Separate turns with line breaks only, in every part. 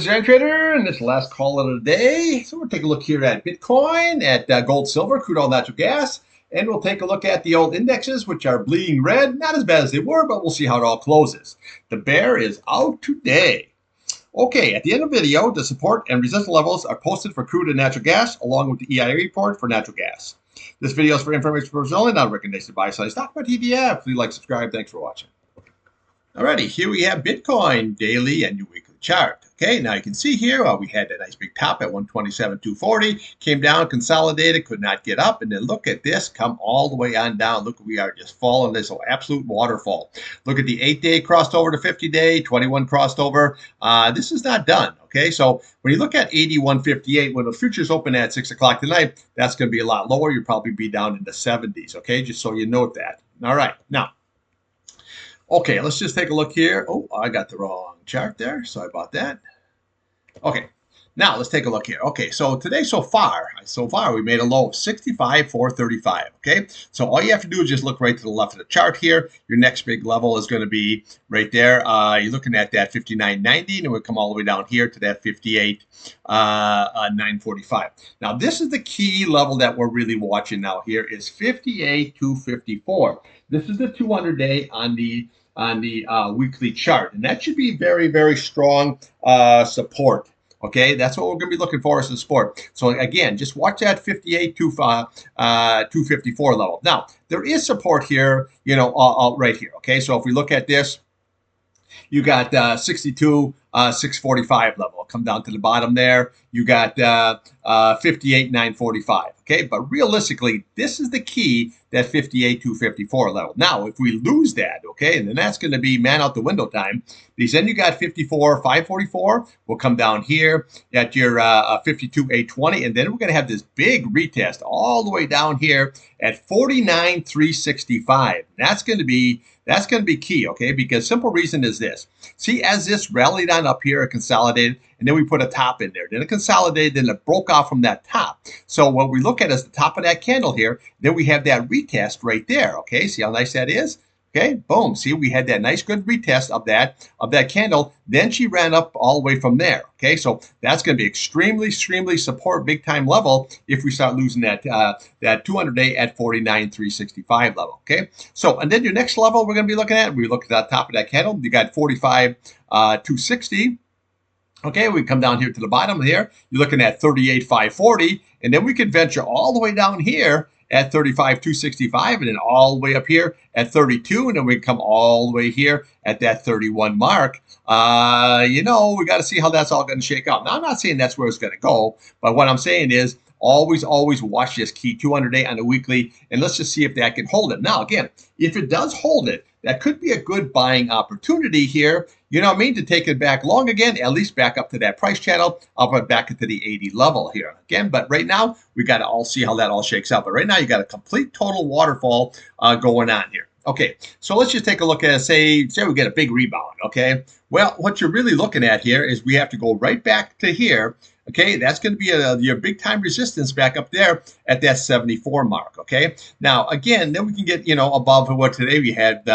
Iron Trader, and this is the last call of the day. So we'll take a look here at Bitcoin, at gold, silver, crude oil, natural gas, and we'll take a look at the old indexes, which are bleeding red. Not as bad as they were, but we'll see how it all closes. The bear is out today. Okay, at the end of the video, the support and resistance levels are posted for crude and natural gas, along with the EIA report for natural gas. This video is for information purposes only, not a recommendation to buy, sell, stock, but ETF. Please like, subscribe. Thanks for watching. Alrighty, here we have Bitcoin daily and your weekly chart. Okay, now you can see here we had that nice big top at 127,240, came down, consolidated, could not get up, and then look at this, come all the way on down. Look, we are just falling this absolute waterfall. Look at the 8-day crossed over to 50-day, 21 crossed over. This is not done. Okay, so when you look at 81.58, when the futures open at 6 o'clock tonight, that's going to be a lot lower. You'll probably be down in the 70s. Okay, just so you note that. All right, now. Okay, let's just take a look here. Oh, I got the wrong chart there. Sorry about that. Okay, now let's take a look here. Okay, so today so far we made a low of 65,435. Okay, so all you have to do is just look right to the left of the chart here. Your next big level is going to be right there. You're looking at that 59.90, and we'll come all the way down here to that 58.945. Now this is the key level that we're really watching now. Here is 58.254. This is the 200-day on the weekly chart, and that should be very, very strong support. Okay, that's what we're going to be looking for as a support. So again, just watch that 58.254 level. Now there is support here, right here. Okay, so if we look at this, you got 62,645 level. Come down to the bottom there. You got 58,945. Okay, but realistically, this is the key, that 58,254 level. Now, if we lose that, okay, and then that's going to be man out the window time. Because then you got 54,544. We'll come down here at your 52,820, and then we're going to have this big retest all the way down here at 49,365. That's going to be key, okay? Because simple reason is this. See, as this rallied on up here, it consolidated, and then we put a top in there. Then it consolidated, then it broke off from that top. So what we look at is the top of that candle here. Then we have that retest right there, okay? See how nice that is? Okay, boom. See, we had that nice good retest of that candle. Then she ran up all the way from there. Okay, so that's going to be extremely support, big time level if we start losing that 200-day at 49,365 level. Okay, so and then your next level we're going to be looking at. We look at the top of that candle. You got 45,260. Okay, we come down here to the bottom here. You're looking at 38,540, and then we could venture all the way down here at 35,265, and then all the way up here at 32, and then we come all the way here at that 31 mark. We got to see how that's all going to shake out. Now, I'm not saying that's where it's going to go, but what I'm saying is always watch this key 200-day on the weekly, and let's just see if that can hold it. Now, again, if it does hold it, that could be a good buying opportunity here, to take it back long again, at least back up to that price channel, up back into the 80 level here again. But right now, we got to all see how that all shakes out. But right now, you got a complete total waterfall going on here. Okay, so let's just take a look at, say we get a big rebound, okay? Well, what you're really looking at here is we have to go right back to here. Okay, that's going to be your big time resistance back up there at that 74 mark. Okay, now again, then we can get above what today we had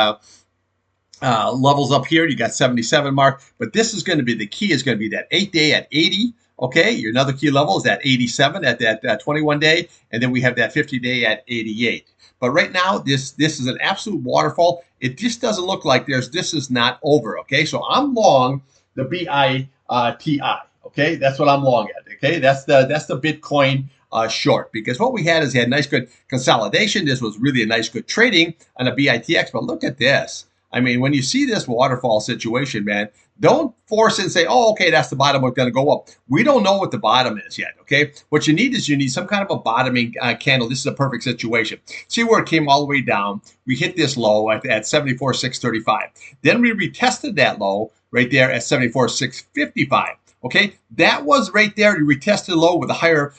levels up here. You got 77 mark, but this is going to be the key. Is going to be that 8-day at 80. Okay, your another key level is that 87 at that 21-day, and then we have that 50-day at 88. But right now, this is an absolute waterfall. It just doesn't look like this is not over. Okay, so I'm long the BITI. Okay, that's what I'm long at. Okay, that's the Bitcoin short, because what we had is nice good consolidation. This was really a nice good trading on a BITX. But look at this. I mean, when you see this waterfall situation, man, don't force it and say, oh, okay, that's the bottom. We're going to go up. We don't know what the bottom is yet, okay? What you need is some kind of a bottoming candle. This is a perfect situation. See where it came all the way down. We hit this low at 74,635. Then we retested that low right there at 74,655. Okay, that was right there. You retested low with the higher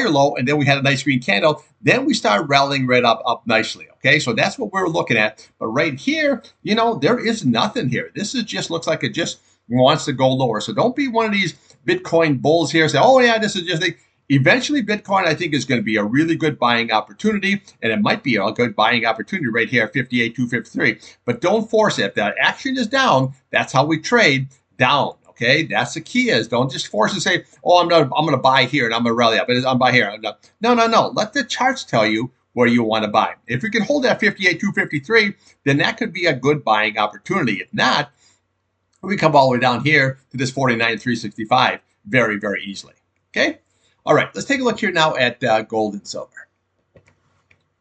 low, and then we had a nice green candle. Then we started rallying right up nicely. Okay, so that's what we're looking at. But right here, there is nothing here. This just looks like it just wants to go lower. So don't be one of these Bitcoin bulls here. Say, oh yeah, this is just eventually Bitcoin, I think, is going to be a really good buying opportunity, and it might be a good buying opportunity right here at 58,253. But don't force it. If that action is down, that's how we trade down. Okay, that's the key. Is don't just force and say, "Oh, I'm going to buy here and I'm going to rally up." I'm buy here. No, no, no. Let the charts tell you where you want to buy. If you can hold that 58,253, then that could be a good buying opportunity. If not, we come all the way down here to this 49,365 very, very easily. Okay. All right. Let's take a look here now at gold and silver.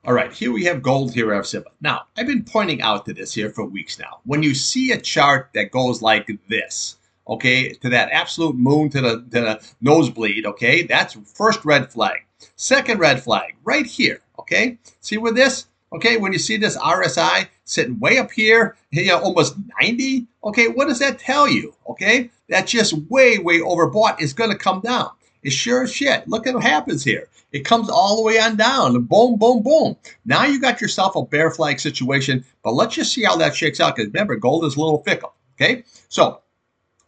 All right, here we have gold, here we have silver. Now, I've been pointing out to this here for weeks now. When you see a chart that goes like this, okay, to that absolute moon, to the nosebleed, okay, that's first red flag. Second red flag, right here, okay? See with this, okay, when you see this RSI sitting way up here, almost 90, okay, what does that tell you, okay? That's just way, way overbought. It's going to come down. It's sure as shit. Look at what happens here. It comes all the way on down. Boom, boom, boom. Now you got yourself a bear flag situation, but let's just see how that shakes out, because remember, gold is a little fickle, okay? So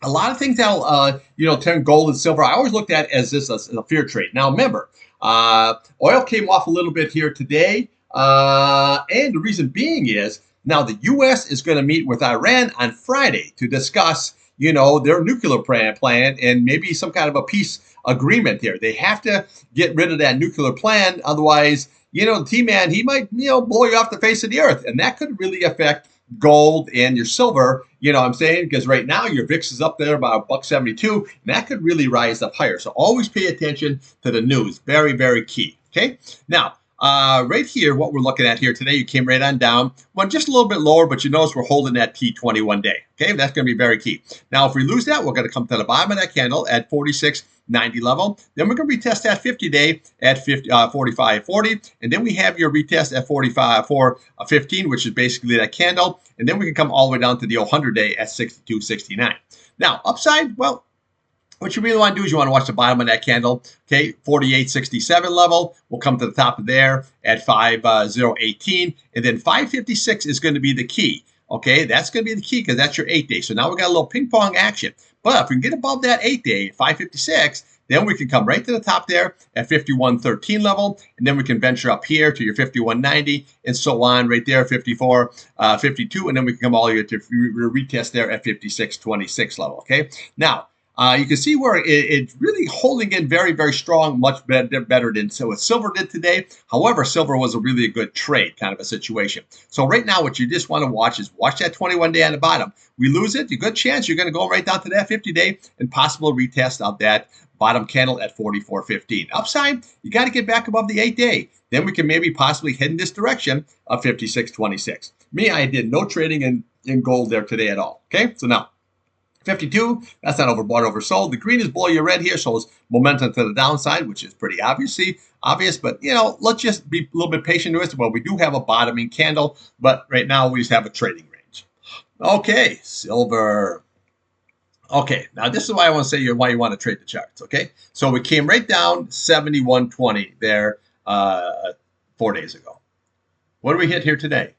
a lot of things that'll turn gold and silver, I always looked at as this as a fear trade. Now remember, oil came off a little bit here today, and the reason being is now the U.S. is going to meet with Iran on Friday to discuss, their nuclear plan and maybe some kind of a peace agreement here. They have to get rid of that nuclear plan. Otherwise, the T-Man, he might, blow you off the face of the earth. And that could really affect gold and your silver, what I'm saying? Because right now your VIX is up there about $1.72, and that could really rise up higher. So always pay attention to the news. Very, very key. Okay. Now, right here, what we're looking at here today, you came right on down. Well, just a little bit lower, but you notice we're holding that T21 day. Okay, that's going to be very key. Now, if we lose that, we're going to come to the bottom of that candle at 46.90 level. Then we're going to retest that 50-day at 45.40. And then we have your retest at 45.15, which is basically that candle. And then we can come all the way down to the 100-day at 62.69. Now, upside, well, what you really want to do is you want to watch the bottom of that candle, okay, 48.67 level. We'll come to the top of there at 5.018, and then 5.56 is going to be the key, okay? That's going to be the key because that's your 8-day. So now we got a little ping pong action. But if we can get above that 8-day, 5.56, then we can come right to the top there at 51.13 level, and then we can venture up here to your 51.90 and so on right there, 54.52, and then we can come all the way to retest there at 56.26 level, okay? Now, you can see where it's really holding in very, very strong, much better than what silver did today. However, silver was a really good trade kind of a situation. So right now, what you just want to watch is watch that 21-day on the bottom. We lose it, a good chance you're going to go right down to that 50-day and possible retest of that bottom candle at 44.15. Upside, you got to get back above the 8-day. Then we can maybe possibly head in this direction of 56.26. Me, I did no trading in gold there today at all. Okay, so now, 52, that's not overbought, oversold. The green is below your red here, so it's momentum to the downside, which is pretty obvious, but let's just be a little bit patient with it. Well, we do have a bottoming candle, but right now we just have a trading range. Okay, silver. Okay, now this is why I want to say why you want to trade the charts, okay? So we came right down 71.20 there 4 days ago. What do we hit here today?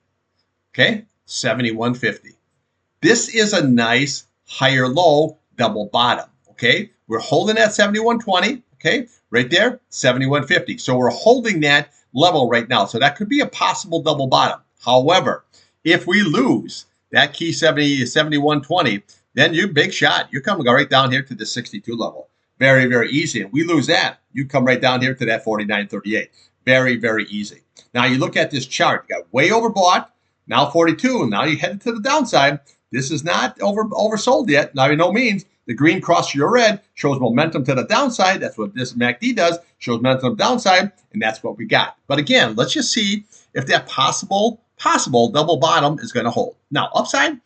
Okay, 71.50. This is a nice higher low double bottom, okay? We're holding at 71.20, okay? Right there, 71.50. So we're holding that level right now. So that could be a possible double bottom. However, if we lose that key 71.20, then you're big shot. You're coming right down here to the 62 level. Very, very easy. And we lose that, you come right down here to that 49.38. Very, very easy. Now you look at this chart. You got way overbought. Now 42. Now you're headed to the downside. This is not oversold yet. Now, by no means, the green cross your red shows momentum to the downside. That's what this MACD does, shows momentum downside, and that's what we got. But again, let's just see if that possible double bottom is going to hold. Now, upside,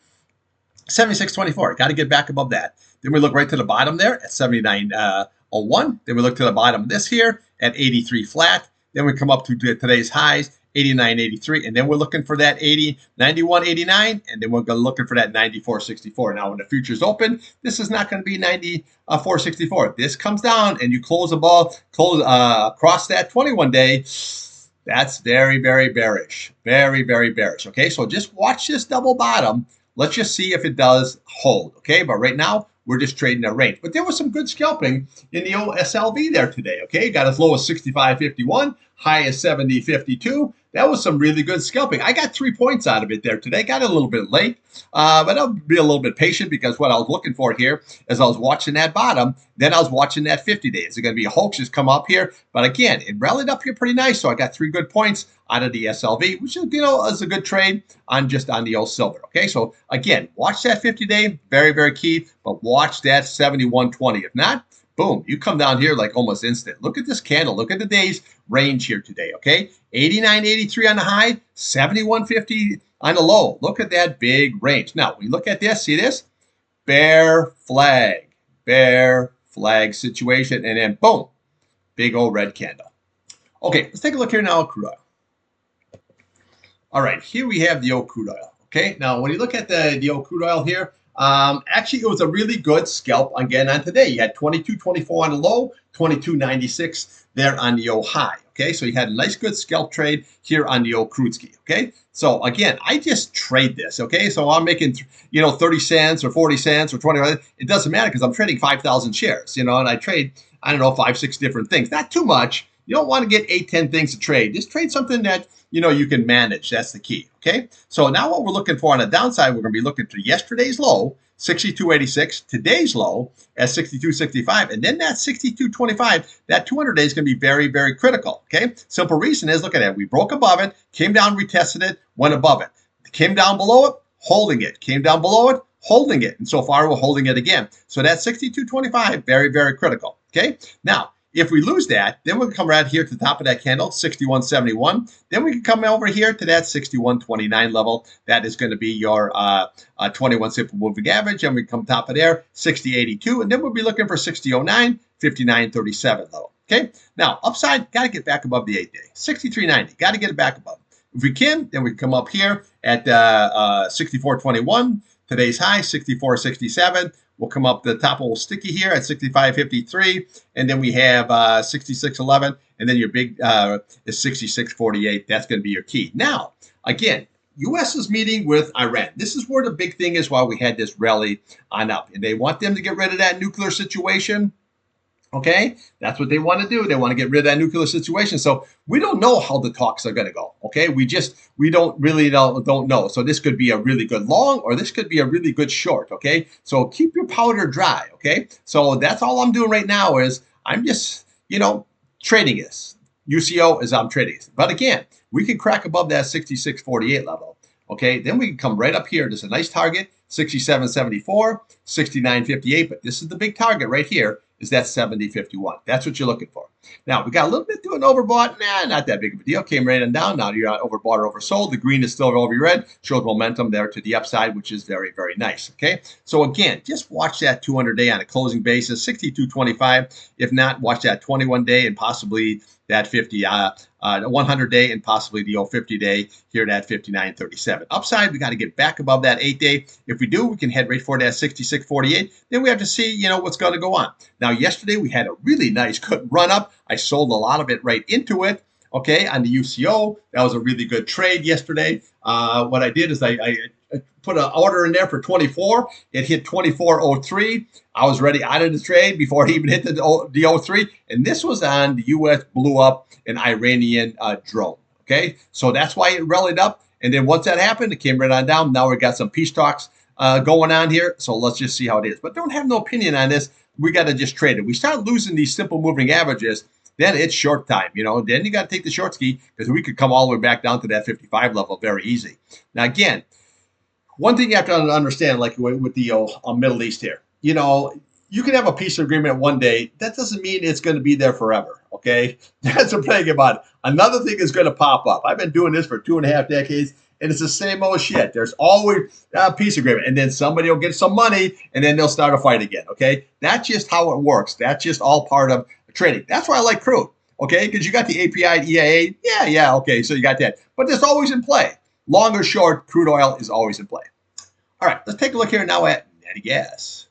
76.24. Got to get back above that. Then we look right to the bottom there at 79.01. Then we look to the bottom of this here at 83 flat. Then we come up to today's highs, 89.83, and then we're looking for that 91.89, and then we're looking for that 94.64. Now, when the futures open, this is not going to be 94.64. This comes down, and you close across that 21-day. That's very, very bearish. Very, very bearish. Okay, so just watch this double bottom. Let's just see if it does hold. Okay, but right now, we're just trading that range. But there was some good scalping in the old SLV there today, okay? Got as low as 65.51, high is 70.52. That was some really good scalping. I got 3 points out of it there today. Got it a little bit late, but I'll be a little bit patient because what I was looking for here is I was watching that bottom, then I was watching that 50 day. Is it going to be a hoax just come up here? But again, it rallied up here pretty nice, so I got 3 good points out of the SLV, which is, is a good trade on the old silver. Okay, so again, watch that 50 day, very, very key, but watch that 71.20. If not, boom, you come down here like almost instant. Look at this candle. Look at the day's range here today, okay? 89.83 on the high, 71.50 on the low. Look at that big range. Now, we look at this, see this? Bear flag situation, and then boom, big old red candle. Okay, let's take a look here now at crude oil. All right, here we have the old crude oil, okay? Now, when you look at the old crude oil here, actually, it was a really good scalp again on today. You had 22.24 on the low, 22.96 there on the old high. Okay, so you had a nice good scalp trade here on the old crude ski. Okay, so again, I just trade this. Okay, so I'm making 30 cents or 40 cents or 20. It doesn't matter because I'm trading 5,000 shares. And I trade 5, 6 different things. Not too much. You don't want to get 8, 10 things to trade. Just trade something that you can manage. That's the key. Okay. So now what we're looking for on the downside, we're going to be looking to yesterday's low, 62.86, today's low at 62.65, and then that 62.25. That 200 day is going to be very, very critical. Okay. Simple reason is, look at that. We broke above it, came down, retested it, went above it, came down below it, holding it, came down below it, holding it, and so far we're holding it again. So that 62.25, very, very critical. Okay. Now, if we lose that, then we'll come right here to the top of that candle, 61.71. Then we can come over here to that 61.29 level. That is going to be your 21 simple moving average. And we come top of there, 60.82. And then we'll be looking for 60.09, 59.37 level. Okay. Now, upside, got to get back above the 8 day. 63.90, got to get it back above. If we can, then we can come up here at 64.21. Today's high, 64.67. We'll come up the top of sticky here at 65.53, and then we have 66.11, and then your big is 66.48. That's going to be your key. Now, again, U.S. is meeting with Iran. This is where the big thing is why we had this rally on up, and they want them to get rid of that nuclear situation. Okay, that's what they want to do. They want to get rid of that nuclear situation. So we don't know how the talks are going to go. Okay, we don't really don't know. So this could be a really good long, or this could be a really good short. Okay, so keep your powder dry. Okay, so that's all I'm doing right now is I'm just trading this. UCO is I'm trading this. But again, we can crack above that 66.48 level. Okay, then we can come right up here. There's a nice target, 67.74, 69.58. But this is the big target right here. Is that 70.51. That's what you're looking for. Now, we got a little bit doing overbought. Nah, not that big of a deal. Came right on down. Now you're not overbought or oversold. The green is still over red. Shows momentum there to the upside, which is very, very nice. Okay. So again, just watch that 200 day on a closing basis, 62.25. If not, watch that 21 day and possibly that 100 day and possibly the 50 day here at 59.37. Upside, we got to get back above that 8 day. If we do, we can head right for that 66.48. Then we have to see, what's going to go on. Now, yesterday we had a really nice good run up. I sold a lot of it right into it. Okay, on the UCO, that was a really good trade yesterday. What I did is I put an order in there for 24. It hit 24.03. I was ready out of the trade before it even hit the 03. And this was on the U.S. blew up an Iranian drone. Okay, so that's why it rallied up. And then once that happened, it came right on down. Now we got some peace talks going on here. So let's just see how it is. But don't have no opinion on this. We got to just trade it. We start losing these simple moving averages, then it's short time. Then you got to take the short ski because we could come all the way back down to that 55 level very easy. Now, again, one thing you have to understand, like with the Middle East here, you can have a peace agreement one day. That doesn't mean it's going to be there forever. Okay, that's the thing about it. Another thing is going to pop up. I've been doing this for 2.5 decades, and it's the same old shit. There's always a peace agreement, and then somebody will get some money, and then they'll start a fight again. Okay, that's just how it works. That's just all part of trading. That's why I like crude. Okay, because you got the API, EIA. Yeah. Okay, so you got that, but it's always in play. Long or short, crude oil is always in play. All right, let's take a look here now at natural gas.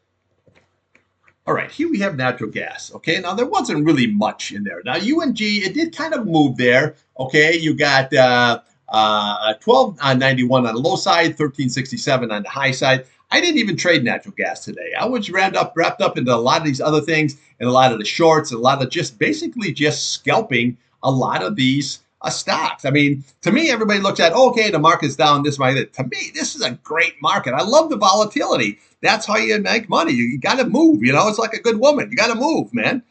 All right, here we have natural gas. Okay, now there wasn't really much in there. Now UNG, it did kind of move there. Okay, you got 12.91 on the low side, 13.67 on the high side. I didn't even trade natural gas today. I was wrapped up into a lot of these other things and a lot of the shorts, and a lot of just basically just scalping a lot of these stocks. I mean, to me, everybody looks at, okay, the market's down this way. To me, this is a great market. I love the volatility. That's how you make money. You got to move. You know, it's like a good woman. You got to move, man.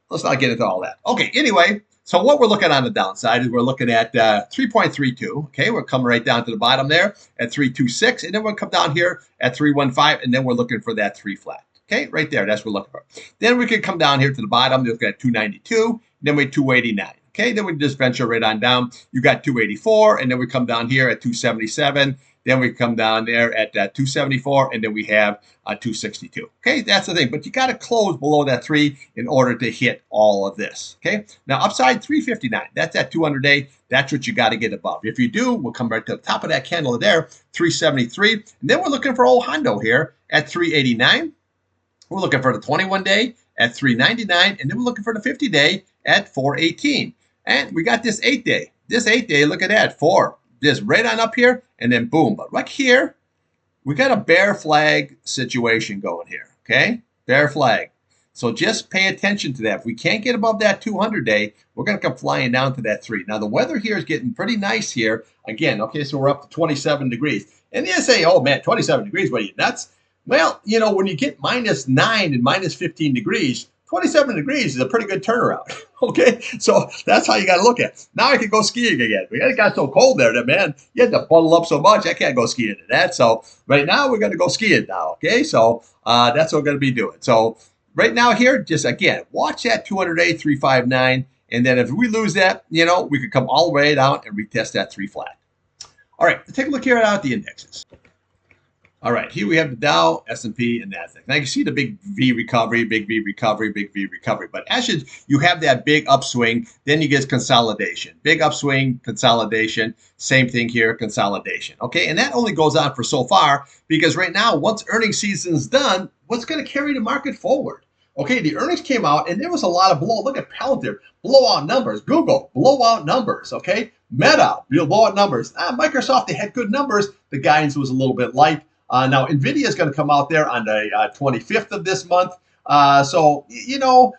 Let's not get into all that. Okay, anyway, so what we're looking on the downside is we're looking at 3.32. Okay, we're coming right down to the bottom there at 326, and then we'll come down here at 315, and then we're looking for that 3 flat. Okay, right there, that's what we're looking for. Then we could come down here to the bottom, look at 292, then we 289. Okay, then we just venture right on down. You got 284, and then we come down here at 277. Then we come down there at 274, and then we have 262. Okay, that's the thing. But you got to close below that 3 in order to hit all of this. Okay, now upside 359. That's that 200-day. That's what you got to get above. If you do, we'll come right to the top of that candle there, 373. And then we're looking for old Hondo here at 389. We're looking for the 21-day at 399, and then we're looking for the 50-day at 418. And we got this 8-day. This 8-day, look at that, 4. Just right on up here, and then boom. But right here, we got a bear flag situation going here, okay? Bear flag. So just pay attention to that. If we can't get above that 200-day, we're going to come flying down to that 3. Now, the weather here is getting pretty nice here. Again, okay, so we're up to 27 degrees. And you say, oh, man, 27 degrees, what are you, nuts? Well, you know, when you get -9 and -15 degrees, 27 degrees is a pretty good turnaround. Okay, so that's how you got to look at it. Now I can go skiing again. It got so cold there that, man, you had to bundle up so much. I can't go skiing in that. So right now we're going to go skiing now. Okay, so that's what we're going to be doing. So right now here, just again, watch that 200-day 359. And then if we lose that, you know, we could come all the way down and retest that 3 flat. All right, let's take a look here at the indexes. All right, here we have the Dow, S&P, and NASDAQ. Now you see the big V recovery, big V recovery, big V recovery. But as you have that big upswing, then you get consolidation. Big upswing, consolidation. Same thing here, consolidation. Okay, and that only goes on for so far because right now, once earnings season's done, what's going to carry the market forward? Okay, the earnings came out, and there was a lot of blow. Look at Palantir, blowout numbers. Google, blowout numbers. Okay, Meta, blowout numbers. Microsoft, they had good numbers. The guidance was a little bit light. Now, NVIDIA is going to come out there on the 25th of this month. So, you know,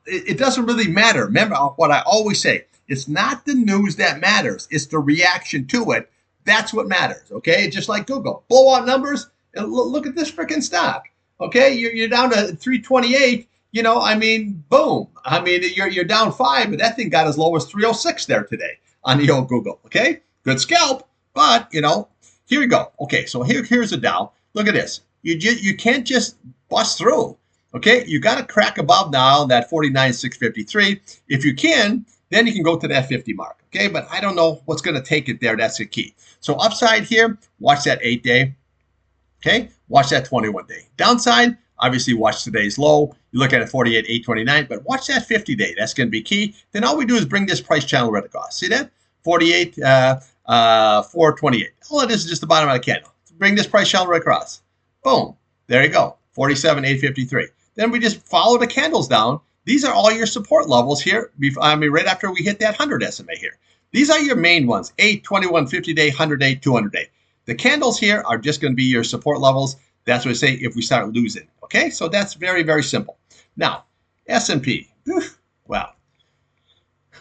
it doesn't really matter. Remember what I always say. It's not the news that matters. It's the reaction to it. That's what matters, okay? Just like Google. Blowout numbers. And look at this freaking stock, okay? You're down to 328. You know, I mean, boom. I mean, you're down 5, but that thing got as low as 306 there today on the old Google, okay? Good scalp, but, you know, here we go. Okay, so here's a Dow. Look at this. You can't just bust through. Okay, you got to crack above now that 49,653. If you can, then you can go to that 50 mark. Okay, but I don't know what's going to take it there. That's the key. So upside here, watch that 8-day. Okay, watch that 21-day. Downside, obviously watch today's low. You look at it 48,829, but watch that 50-day. That's going to be key. Then all we do is bring this price channel right across. See that? 48. 428. All it is just the bottom of the candle. Bring this price channel right across. Boom. There you go. 47,853. Then we just follow the candles down. These are all your support levels here. I mean, right after we hit that 100 SMA here. These are your main ones. 8, 21, 50-day, 100-day, 200-day. The candles here are just going to be your support levels. That's what I say if we start losing. Okay, so that's very, very simple. Now, S&P. Wow.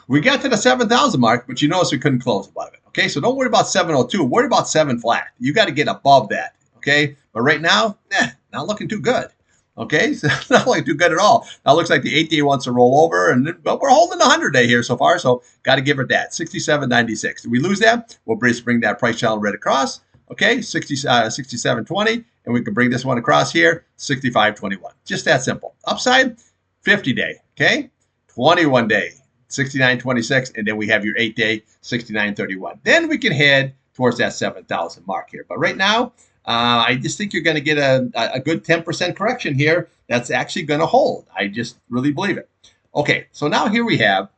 We got to the 7,000 mark, but you notice we couldn't close above it. Okay, so don't worry about 702. Worry about 7 flat. You got to get above that. Okay, but right now, not looking too good. Okay, so not looking too good at all. Now it looks like the 8-day wants to roll over, but we're holding the 100-day here so far, so got to give it that. 67.96. If we lose that, we'll bring that price channel right across. Okay, 67.20, and we can bring this one across here, 65.21. Just that simple. Upside, 50-day. Okay, 21-day. 69.26, and then we have your 8-day 69.31. Then we can head towards that 7,000 mark here. But right now, I just think you're going to get a good 10% correction here. That's actually going to hold. I just really believe it. Okay, so now here we have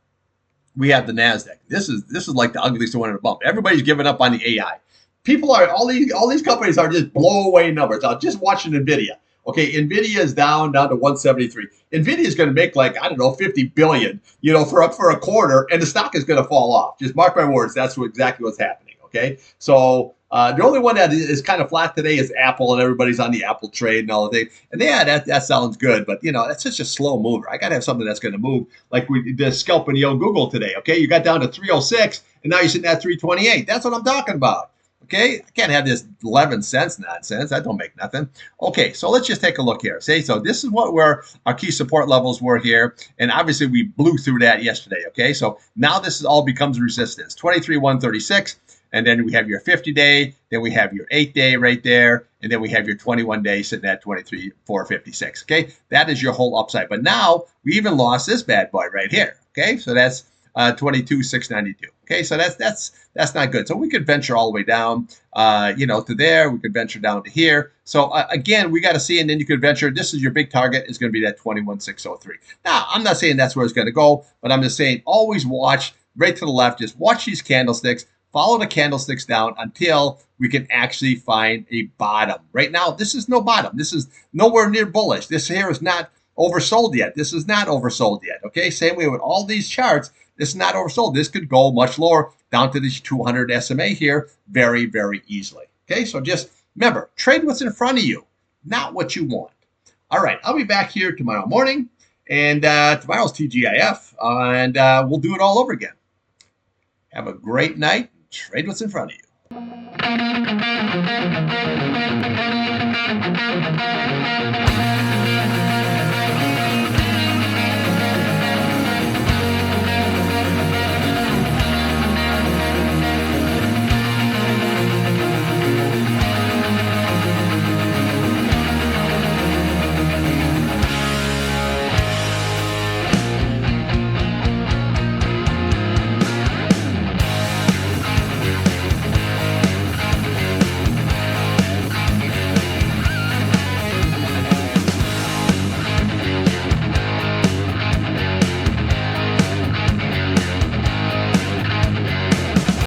the NASDAQ. This is like the ugliest one in a bump. Everybody's giving up on the AI. People are all these companies are just blow away numbers. I'm just watching NVIDIA. Okay, NVIDIA is down to 173. NVIDIA is going to make like, I don't know, 50 billion, you know, for a quarter, and the stock is going to fall off. Just mark my words. That's exactly what's happening. Okay, so The only one that is kind of flat today is Apple, and everybody's on the Apple trade and all the things. And yeah, that sounds good, but that's such a slow mover. I got to have something that's going to move, like we did scalping the old Google today. Okay, you got down to 306, and now you're sitting at 328. That's what I'm talking about. Okay, I can't have this 11 cents nonsense. That don't make nothing. Okay, so let's just take a look here. See, so this is where our key support levels were here, and obviously we blew through that yesterday. Okay, so now this is all becomes resistance. 23,136. And then we have your 50-day, then we have your 8-day right there, and then we have your 21-day sitting at 23,456. Okay, that is your whole upside. But now we even lost this bad boy right here. Okay, so that's 22,692. Okay, so that's not good. So we could venture all the way down, to there. We could venture down to here. So again, we got to see, and then you could venture. This is your big target. Is going to be that 21,603. Now, I'm not saying that's where it's going to go, but I'm just saying always watch right to the left. Just watch these candlesticks. Follow the candlesticks down until we can actually find a bottom. Right now, this is no bottom. This is nowhere near bullish. This here is not oversold yet. This is not oversold yet. Okay, same way with all these charts. This is not oversold. This could go much lower down to this 200 SMA here very, very easily. Okay, so just remember, trade what's in front of you, not what you want. All right, I'll be back here tomorrow morning, and tomorrow's TGIF, and we'll do it all over again. Have a great night. Trade what's in front of you.